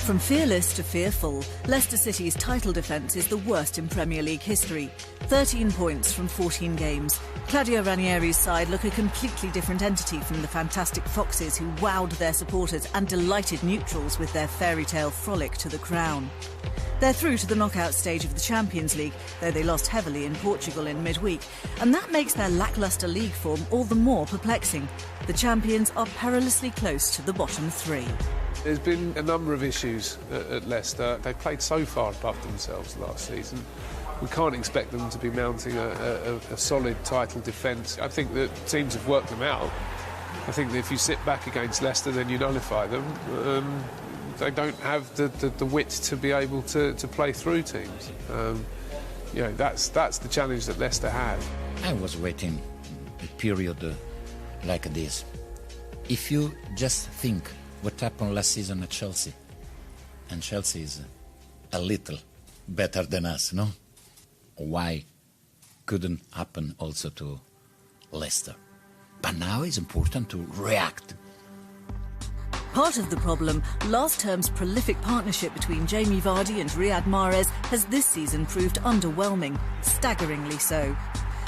From fearless to fearful, Leicester City's title defence is the worst in Premier League history. 13 points from 14 games. Claudio Ranieri's side look a completely different entity from the fantastic Foxes who wowed their supporters and delighted neutrals with their fairy tale frolic to the crown. They're through to the knockout stage of the Champions League, though they lost heavily in Portugal in midweek, and that makes their lacklustre league form all the more perplexing. The champions are perilously close to the bottom three. There's been a number of issues at Leicester. They played so far above themselves last season. We can't expect them to be mounting a solid title defence. I think that teams have worked them out. I think that if you sit back against Leicester, then you nullify them. They don't have the wit to be able to play through teams. That's the challenge that Leicester have. I was waiting a period like this. If you just think what happened last season at Chelsea, and Chelsea is a little better than us, no? Why couldn't happen also to Leicester? But now it's important to react. Part of the problem, last term's prolific partnership between Jamie Vardy and Riyad Mahrez has this season proved underwhelming, staggeringly so.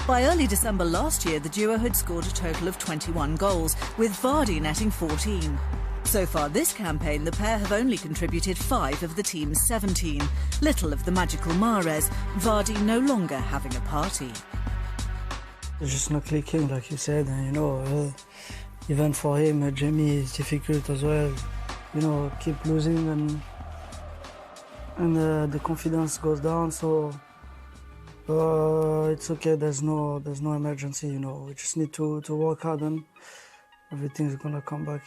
By early December last year, the duo had scored a total of 21 goals, with Vardy netting 14. So far this campaign, the pair have only contributed 5 of the team's 17. Little of the magical Mahrez, Vardy no longer having a party. It's just not clicking, like you said, and even for him, Jamie is difficult as well. Keep losing and the confidence goes down. So it's okay. There's no emergency. We just need to work hard and everything's gonna come back.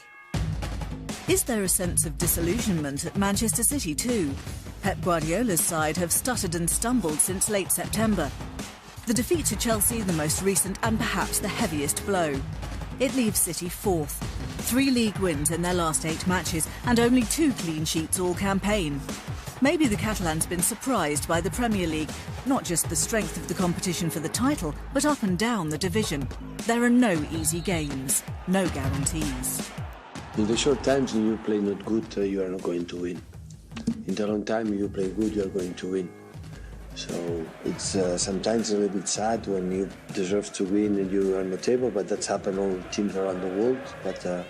Is there a sense of disillusionment at Manchester City too? Pep Guardiola's side have stuttered and stumbled since late September. The defeat to Chelsea, the most recent and perhaps the heaviest blow. It leaves City 4th. 3 league wins in their last 8 matches and only 2 clean sheets all campaign. Maybe the Catalans been surprised by the Premier League, not just the strength of the competition for the title, but up and down the division. There are no easy games, no guarantees. In the short times, when you play not good, you are not going to win. In the long time, you play good, you are going to win. So it's sometimes a little bit sad when you deserve to win and you are not able, but that's happened all teams around the world. But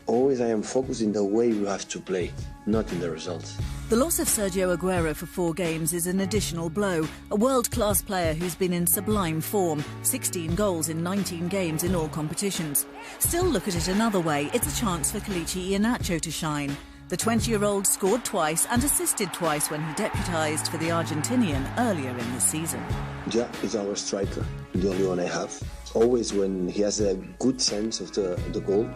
always I am focused in the way you have to play, not in the results. The loss of Sergio Aguero for 4 games is an additional blow. A world-class player who's been in sublime form, 16 goals in 19 games in all competitions. Still, look at it another way, it's a chance for Kelechi Iheanacho to shine. The 20-year-old scored twice and assisted twice when he deputised for the Argentinian earlier in the season. Ja is our striker, the only one I have. Always when he has a good sense of the goal,